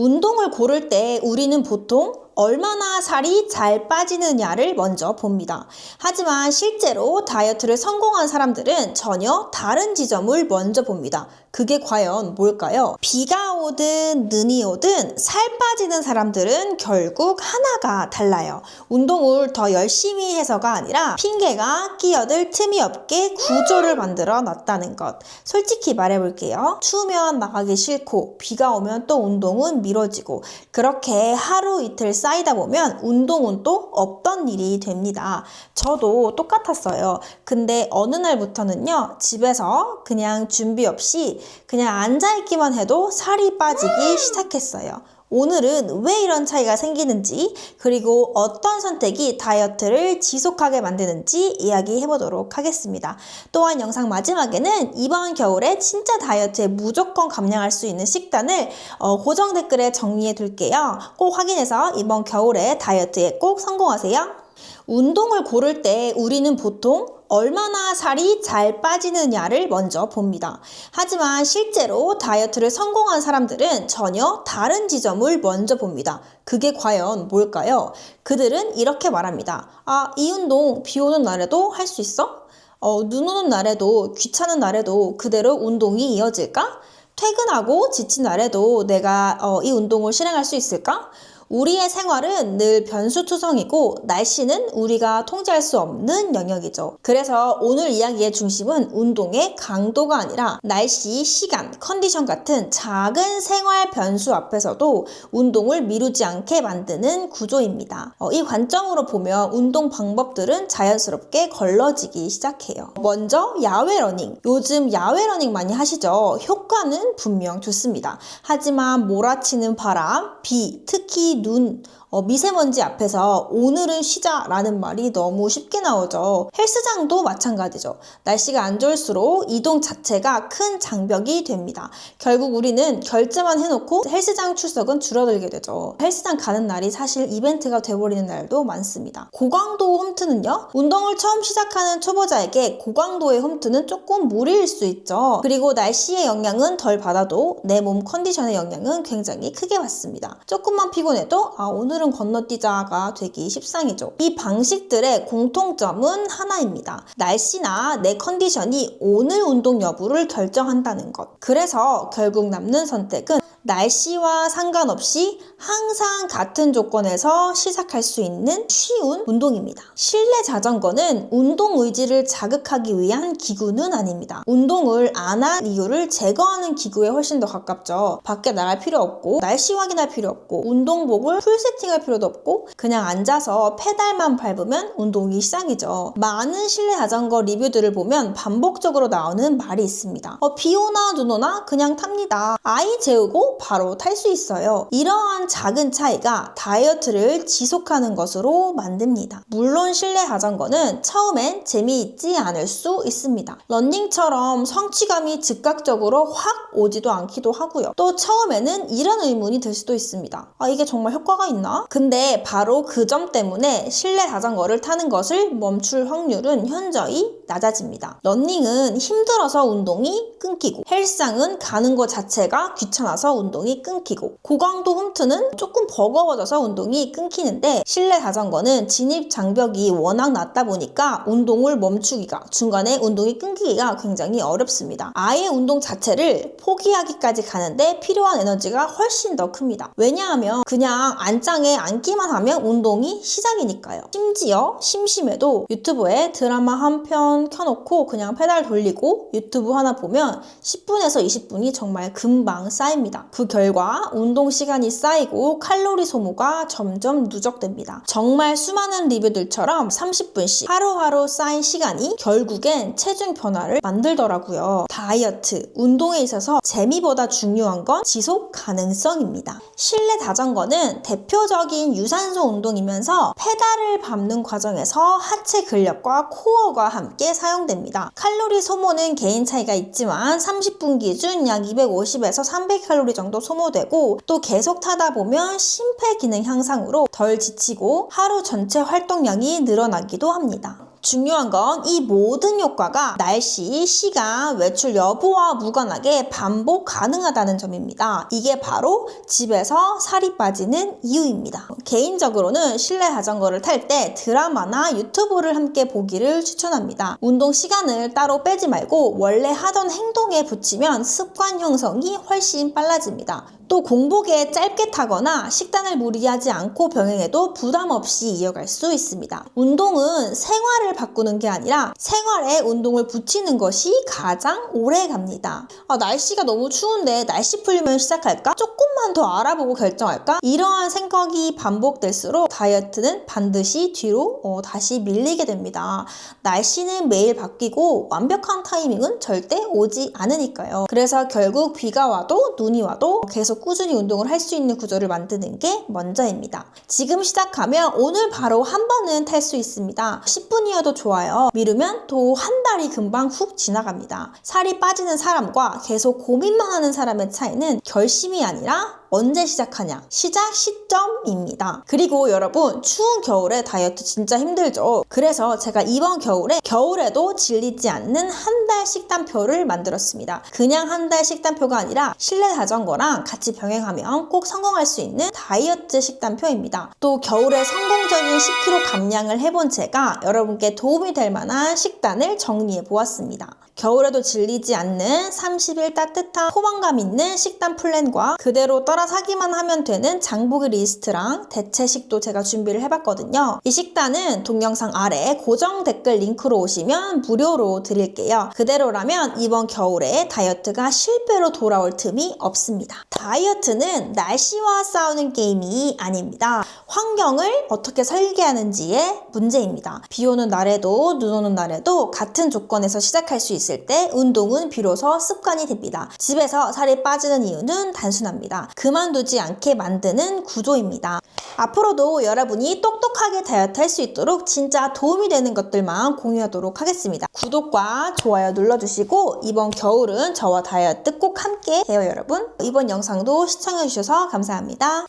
운동을 고를 때 우리는 보통 얼마나 살이 잘 빠지느냐를 먼저 봅니다. 하지만 실제로 다이어트를 성공한 사람들은 전혀 다른 지점을 먼저 봅니다. 그게 과연 뭘까요? 비가 오든 눈이 오든 살 빠지는 사람들은 결국 하나가 달라요. 운동을 더 열심히 해서가 아니라 핑계가 끼어들 틈이 없게 구조를 만들어 놨다는 것. 솔직히 말해볼게요. 추우면 나가기 싫고 비가 오면 또 운동은 미뤄지고 그렇게 하루 이틀 쌓이다 보면 운동은 또 없던 일이 됩니다. 저도 똑같았어요. 근데 어느 날부터는요, 집에서 그냥 준비 없이 그냥 앉아있기만 해도 살이 빠지기 시작했어요. 오늘은 왜 이런 차이가 생기는지, 그리고 어떤 선택이 다이어트를 지속하게 만드는지 이야기해보도록 하겠습니다. 또한 영상 마지막에는 이번 겨울에 진짜 다이어트에 무조건 감량할 수 있는 식단을 고정 댓글에 정리해 둘게요. 꼭 확인해서 이번 겨울에 다이어트에 꼭 성공하세요. 운동을 고를 때 우리는 보통 얼마나 살이 잘 빠지느냐를 먼저 봅니다. 하지만 실제로 다이어트를 성공한 사람들은 전혀 다른 지점을 먼저 봅니다. 그게 과연 뭘까요? 그들은 이렇게 말합니다. 이 운동 비 오는 날에도 할 수 있어? 눈 오는 날에도, 귀찮은 날에도 그대로 운동이 이어질까? 퇴근하고 지친 날에도 내가 이 운동을 실행할 수 있을까? 우리의 생활은 늘 변수투성이고 날씨는 우리가 통제할 수 없는 영역이죠. 그래서 오늘 이야기의 중심은 운동의 강도가 아니라 날씨, 시간, 컨디션 같은 작은 생활 변수 앞에서도 운동을 미루지 않게 만드는 구조입니다. 이 관점으로 보면 운동 방법들은 자연스럽게 걸러지기 시작해요. 먼저 야외 러닝. 요즘 야외 러닝 많이 하시죠? 효과는 분명 좋습니다. 하지만 몰아치는 바람, 비, 특히 눈, 미세먼지 앞에서 오늘은 쉬자라는 말이 너무 쉽게 나오죠. 헬스장도 마찬가지죠. 날씨가 안 좋을수록 이동 자체가 큰 장벽이 됩니다. 결국 우리는 결제만 해놓고 헬스장 출석은 줄어들게 되죠. 헬스장 가는 날이 사실 이벤트가 돼버리는 날도 많습니다. 고강도 홈트는요, 운동을 처음 시작하는 초보자에게 고강도의 홈트는 조금 무리일 수 있죠. 그리고 날씨의 영향은 덜 받아도 내 몸 컨디션의 영향은 굉장히 크게 받습니다. 조금만 피곤해도 오늘은 건너뛰자가 되기 십상이죠. 이 방식들의 공통점은 하나입니다. 날씨나 내 컨디션이 오늘 운동 여부를 결정한다는 것. 그래서 결국 남는 선택은 날씨와 상관없이 항상 같은 조건에서 시작할 수 있는 쉬운 운동입니다. 실내 자전거는 운동 의지를 자극하기 위한 기구는 아닙니다. 운동을 안 할 이유를 제거하는 기구에 훨씬 더 가깝죠. 밖에 나갈 필요 없고 날씨 확인할 필요 없고 운동복을 풀 세팅할 필요도 없고 그냥 앉아서 페달만 밟으면 운동이 시작이죠. 많은 실내 자전거 리뷰들을 보면 반복적으로 나오는 말이 있습니다. 비 오나 눈 오나 그냥 탑니다. 아이 재우고 바로 탈 수 있어요. 이러한 작은 차이가 다이어트를 지속하는 것으로 만듭니다. 물론 실내 자전거는 처음엔 재미있지 않을 수 있습니다. 러닝처럼 성취감이 즉각적으로 확 오지도 않기도 하고요. 또 처음에는 이런 의문이 들 수도 있습니다. 이게 정말 효과가 있나? 근데 바로 그 점 때문에 실내 자전거를 타는 것을 멈출 확률은 현저히 낮아집니다. 러닝은 힘들어서 운동이 끊기고 헬스장은 가는 것 자체가 귀찮아서 운동이 끊기고 고강도 홈트는 조금 버거워져서 운동이 끊기는데 실내 자전거는 진입 장벽이 워낙 낮다 보니까 운동을 멈추기가 중간에 운동이 끊기기가 굉장히 어렵습니다. 아예 운동 자체를 포기하기까지 가는데 필요한 에너지가 훨씬 더 큽니다. 왜냐하면 그냥 안장에 앉기만 하면 운동이 시작이니까요. 심지어 심심해도 유튜브에 드라마 한 편 켜놓고 그냥 페달 돌리고 유튜브 하나 보면 10분에서 20분이 정말 금방 쌓입니다. 그 결과 운동 시간이 쌓이고 칼로리 소모가 점점 누적됩니다. 정말 수많은 리뷰들처럼 30분씩 하루하루 쌓인 시간이 결국엔 체중 변화를 만들더라고요. 다이어트, 운동에 있어서 재미보다 중요한 건 지속 가능성입니다. 실내 자전거는 대표적인 유산소 운동이면서 페달을 밟는 과정에서 하체 근력과 코어가 함께 사용됩니다. 칼로리 소모는 개인 차이가 있지만 30분 기준 약 250에서 300칼로리 정도 소모되고 또 계속 타다 보면 심폐기능 향상으로 덜 지치고 하루 전체 활동량이 늘어나기도 합니다. 중요한 건 이 모든 효과가 날씨, 시간, 외출 여부와 무관하게 반복 가능하다는 점입니다. 이게 바로 집에서 살이 빠지는 이유입니다. 개인적으로는 실내 자전거를 탈 때 드라마나 유튜브를 함께 보기를 추천합니다. 운동 시간을 따로 빼지 말고 원래 하던 행동에 붙이면 습관 형성이 훨씬 빨라집니다. 또 공복에 짧게 타거나 식단을 무리하지 않고 병행해도 부담 없이 이어갈 수 있습니다. 운동은 생활을 바꾸는 게 아니라 생활에 운동을 붙이는 것이 가장 오래 갑니다. 날씨가 너무 추운데 날씨 풀리면 시작할까? 조금만 더 알아보고 결정할까? 이러한 생각이 반복될수록 다이어트는 반드시 뒤로 다시 밀리게 됩니다. 날씨는 매일 바뀌고 완벽한 타이밍은 절대 오지 않으니까요. 그래서 결국 비가 와도 눈이 와도 계속 꾸준히 운동을 할 수 있는 구조를 만드는 게 먼저입니다. 지금 시작하면 오늘 바로 한 번은 탈 수 있습니다. 10분이어도 좋아요. 미루면 또 한 달이 금방 훅 지나갑니다. 살이 빠지는 사람과 계속 고민만 하는 사람의 차이는 결심이 아니라 언제 시작하냐, 시작 시점입니다. 그리고 여러분, 추운 겨울에 다이어트 진짜 힘들죠. 그래서 제가 이번 겨울에도 질리지 않는 한 달 식단표를 만들었습니다. 그냥 한 달 식단표가 아니라 실내 자전거랑 같이 병행하면 꼭 성공할 수 있는 다이어트 식단표입니다. 또 겨울에 성공적인 10kg 감량을 해본 제가 여러분께 도움이 될 만한 식단을 정리해 보았습니다. 겨울에도 질리지 않는 30일 따뜻한 포만감 있는 식단 플랜과 그대로 따라사기만 하면 되는 장보기 리스트랑 대체식도 제가 준비를 해봤거든요. 이 식단은 동영상 아래 고정 댓글 링크로 오시면 무료로 드릴게요. 그대로라면 이번 겨울에 다이어트가 실패로 돌아올 틈이 없습니다. 다이어트는 날씨와 싸우는 게임이 아닙니다. 환경을 어떻게 설계하는지의 문제입니다. 비 오는 날에도 눈 오는 날에도 같은 조건에서 시작할 수 있을 때 운동은 비로소 습관이 됩니다. 집에서 살이 빠지는 이유는 단순합니다. 그만두지 않게 만드는 구조입니다. 앞으로도 여러분이 똑똑하게 다이어트 할 수 있도록 진짜 도움이 되는 것들만 공유하도록 하겠습니다. 구독과 좋아요 눌러주시고 이번 겨울은 저와 다이어트 꼭 함께 해요 여러분. 이번 영상도 시청해주셔서 감사합니다.